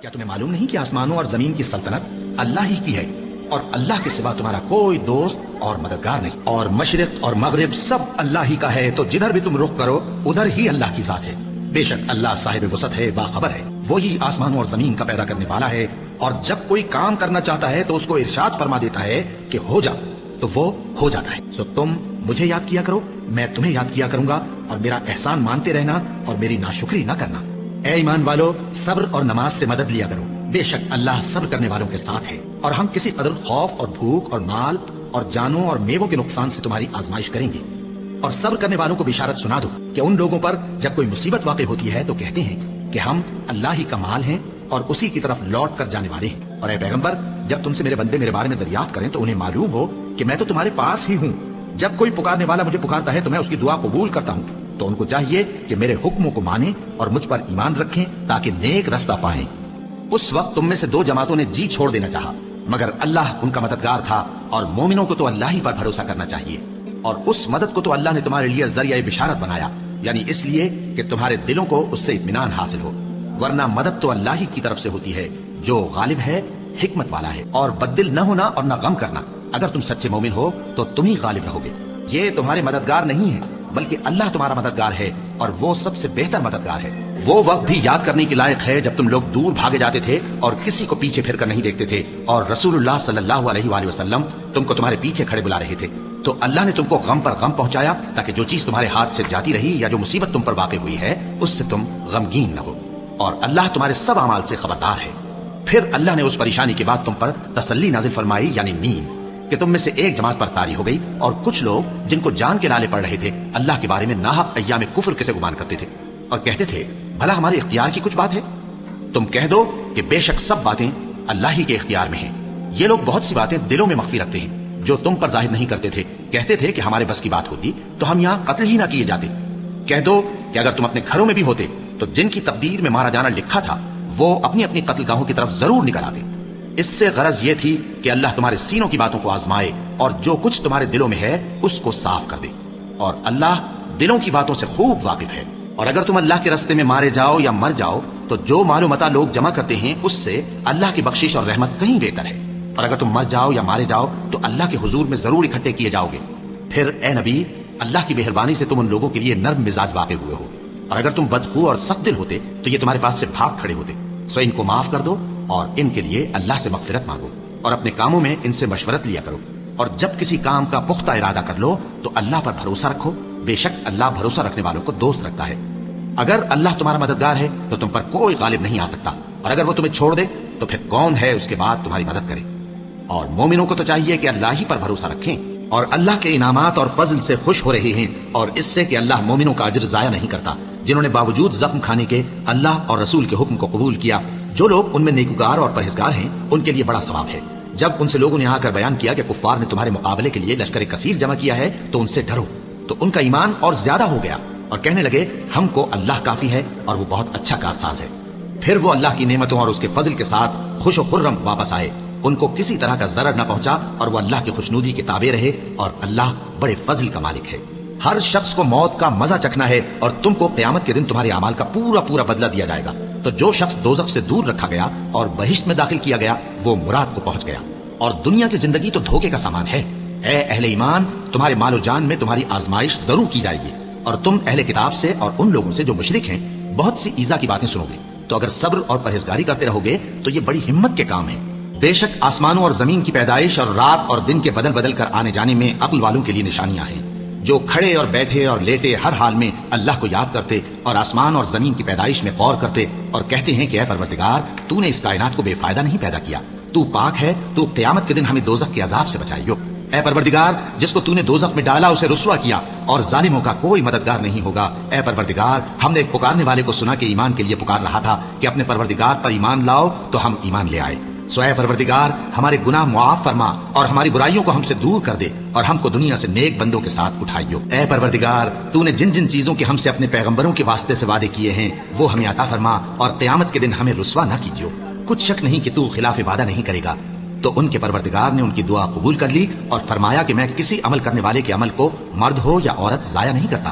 کیا تمہیں معلوم نہیں کہ آسمانوں اور زمین کی سلطنت اللہ ہی کی ہے اور اللہ کے سوا تمہارا کوئی دوست اور مددگار نہیں، اور مشرق اور مغرب سب اللہ ہی کا ہے، تو جدھر بھی تم رخ کرو ادھر ہی اللہ کی ذات ہے۔ بے شک اللہ صاحب وسعت ہے، باخبر ہے، وہی آسمانوں اور زمین کا پیدا کرنے والا ہے، اور جب کوئی کام کرنا چاہتا ہے تو اس کو ارشاد فرما دیتا ہے کہ ہو جا، تو وہ ہو جاتا ہے۔ سو تم مجھے یاد کیا کرو، میں تمہیں یاد کیا کروں گا، اور میرا احسان مانتے رہنا اور میری ناشکری نہ کرنا۔ اے ایمان والو، صبر اور نماز سے مدد لیا کرو، بے شک اللہ صبر کرنے والوں کے ساتھ ہے۔ اور ہم کسی قدر خوف اور بھوک اور مال اور جانوں اور میووں کے نقصان سے تمہاری آزمائش کریں گے، اور صبر کرنے والوں کو بشارت سنا دو کہ ان لوگوں پر جب کوئی مصیبت واقع ہوتی ہے تو کہتے ہیں کہ ہم اللہ ہی کا مال ہیں اور اسی کی طرف لوٹ کر جانے والے ہیں۔ اور اے پیغمبر، جب تم سے میرے بندے میرے بارے میں دریافت کریں تو انہیں معلوم ہو کہ میں تو تمہارے پاس ہی ہوں، جب کوئی پکارنے والا مجھے پکارتا ہے تو میں اس کی دعا قبول کرتا ہوں۔ تو ان کو چاہیے کہ میرے حکموں کو مانیں اور مجھ پر ایمان رکھیں تاکہ نیک رستہ پائیں۔ اس وقت تم میں سے 2 جماعتوں نے جی چھوڑ دینا چاہا، مگر اللہ ان کا مددگار تھا، اور مومنوں کو تو اللہ ہی پر بھروسہ کرنا چاہیے، اور اس مدد کو تو اللہ نے تمہارے لیے ذریعہ بشارت بنایا، یعنی اس لیے کہ تمہارے دلوں کو اس سے اطمینان حاصل ہو، ورنہ مدد تو اللہ ہی کی طرف سے ہوتی ہے جو غالب ہے، حکمت والا ہے۔ اور بددل نہ ہونا اور نہ غم کرنا، اگر تم سچے مومن ہو تو تم ہی غالب رہو گے۔ یہ تمہارے مددگار نہیں ہے بلکہ اللہ تمہارا مددگار ہے، اور وہ سب سے بہتر مددگار ہے۔ وہ وقت بھی یاد کرنے کی لائق ہے جب تم لوگ دور بھاگے جاتے تھے اور کسی کو پیچھے پھر کر نہیں دیکھتے تھے، اور رسول اللہ صلی اللہ علیہ وآلہ وسلم تم کو تمہارے پیچھے کھڑے بلا رہے تھے، تو اللہ نے تم کو غم پر غم پہنچایا تاکہ جو چیز تمہارے ہاتھ سے جاتی رہی یا جو مصیبت تم پر واقع ہوئی ہے اس سے تم غمگین نہ ہو، اور اللہ تمہارے سب اعمال سے خبردار ہے۔ پھر اللہ نے اس پریشانی کے بعد تم پر تسلی نازل فرمائی، یعنی نیند، کہ تم میں سے ایک جماعت پر طاری ہو گئی، اور کچھ لوگ جن کو جان کے لالے پڑ رہے تھے اللہ کے بارے میں ناحق ایام کفر کے سے گمان کرتے تھے، اور کہتے تھے بھلا ہمارے اختیار کی کچھ بات ہے؟ تم کہہ دو کہ بے شک سب باتیں اللہ ہی کے اختیار میں ہیں۔ یہ لوگ بہت سی باتیں دلوں میں مخفی رکھتے ہیں جو تم پر ظاہر نہیں کرتے تھے، کہتے تھے کہ ہمارے بس کی بات ہوتی تو ہم یہاں قتل ہی نہ کیے جاتے۔ کہہ دو کہ اگر تم اپنے گھروں میں بھی ہوتے تو جن کی تقدیر میں مارا جانا لکھا تھا وہ اپنی اپنی قتل گاہوں کی طرف ضرور نکل آتے۔ اس سے غرض یہ تھی کہ اللہ تمہارے سینوں کی باتوں کو آزمائے اور جو کچھ تمہارے دلوں میں ہے اس کو صاف کر دے، اور اللہ دلوں کی باتوں سے خوب واقف ہے۔ اور اگر تم اللہ کے راستے میں مارے جاؤ یا مر جاؤ تو جو مال و متاع لوگ جمع کرتے ہیں اس سے اللہ کی بخشش اور رحمت کہیں بہتر ہے، اور اگر تم مر جاؤ یا مارے جاؤ تو اللہ کے حضور میں ضرور اکٹھے کیے جاؤ گے۔ پھر اے نبی، اللہ کی مہربانی سے تم ان لوگوں کے لیے نرم مزاج واقع ہوئے ہو، اور اگر تم بدخو اور سخت دل ہوتے تو یہ تمہارے پاس سے بھاگ کھڑے ہوتے۔ سو ان کو معاف کر دو اور ان کے لیے اللہ سے مغفرت مانگو، اور اپنے کاموں میں ان سے مشورت لیا کرو، اور جب کسی کام کا پختہ ارادہ کر لو تو اللہ پر بھروسہ رکھو، بے شک اللہ بھروسہ رکھنے والوں کو دوست رکھتا ہے۔ اگر اللہ تمہارا مددگار ہے تو تم پر کوئی غالب نہیں آ سکتا، اور اگر وہ تمہیں چھوڑ دے تو پھر کون ہے اس کے بعد تمہاری مدد کرے؟ اور مومنوں کو تو چاہیے کہ اللہ ہی پر بھروسہ رکھیں، اور اللہ کے انعامات اور فضل سے خوش ہو رہے ہیں، اور اس سے کہ اللہ مومنوں کا اجر ضائع نہیں کرتا، جنہوں نے باوجود زخم کھانے کے اللہ اور رسول کے حکم کو قبول کیا۔ جو لوگ ان میں نیکوکار اور پرہیزگار ہیں ان کے لیے بڑا ثواب ہے۔ جب ان سے لوگوں نے آ کر بیان کیا کہ کفار نے تمہارے مقابلے کے لیے لشکر کثیر جمع کیا ہے تو ان سے ڈرو، تو ان کا ایمان اور زیادہ ہو گیا، اور کہنے لگے ہم کو اللہ کافی ہے اور وہ بہت اچھا کارساز ہے۔ پھر وہ اللہ کی نعمتوں اور اس کے فضل کے ساتھ خوش و خرم واپس آئے، ان کو کسی طرح کا ضرر نہ پہنچا، اور وہ اللہ کی خوشنودی کے تابع رہے، اور اللہ بڑے فضل کا مالک ہے۔ ہر شخص کو موت کا مزہ چکھنا ہے، اور تم کو قیامت کے دن تمہارے اعمال کا پورا پورا بدلہ دیا جائے گا۔ تو جو شخص دوزخ سے دور رکھا گیا اور بہشت میں داخل کیا گیا وہ مراد کو پہنچ گیا، اور دنیا کی زندگی تو دھوکے کا سامان ہے۔ اے اہل ایمان، تمہارے مال و جان میں تمہاری آزمائش ضرور کی جائے گی، اور تم اہل کتاب سے اور ان لوگوں سے جو مشرک ہیں بہت سی ایذا کی باتیں سنو گے، تو اگر صبر اور پرہیزگاری کرتے رہو گے تو یہ بڑی ہمت کے کام ہے۔ بے شک آسمانوں اور زمین کی پیدائش اور رات اور دن کے بدل بدل کر آنے جانے میں عقل والوں کے لیے نشانیاں ہیں، جو کھڑے اور بیٹھے اور لیٹے ہر حال میں اللہ کو یاد کرتے اور آسمان اور زمین کی پیدائش میں غور کرتے اور کہتے ہیں کہ اے پروردگار، تو نے اس کائنات کو بے فائدہ نہیں پیدا کیا، تو پاک ہے، تو قیامت کے دن ہمیں دوزخ کے عذاب سے بچائیو۔ اے پروردگار، جس کو تو نے دوزخ میں ڈالا اسے رسوا کیا، اور ظالموں کا کوئی مددگار نہیں ہوگا۔ اے پروردگار، ہم نے ایک پکارنے والے کو سنا کہ ایمان کے لیے پکار رہا تھا کہ اپنے پروردگار پر ایمان لاؤ، تو ہم ایمان لے آئے۔ سو اے پروردگار، ہمارے گناہ معاف فرما اور ہماری برائیوں کو ہم سے دور کر دے، اور ہم کو دنیا سے نیک بندوں کے ساتھ اٹھائیو۔ اے پروردگار، تو نے جن جن چیزوں کے ہم سے اپنے پیغمبروں کے واسطے سے وعدے کیے ہیں وہ ہمیں عطا فرما، اور قیامت کے دن ہمیں رسوا نہ کیجیو۔ کچھ شک نہیں کہ تو خلاف وعدہ نہیں کرے گا۔ تو ان کے پروردگار نے ان کی دعا قبول کر لی اور فرمایا کہ میں کسی عمل کرنے والے کے عمل کو مرد ہو یا عورت ضائع نہیں کرتا۔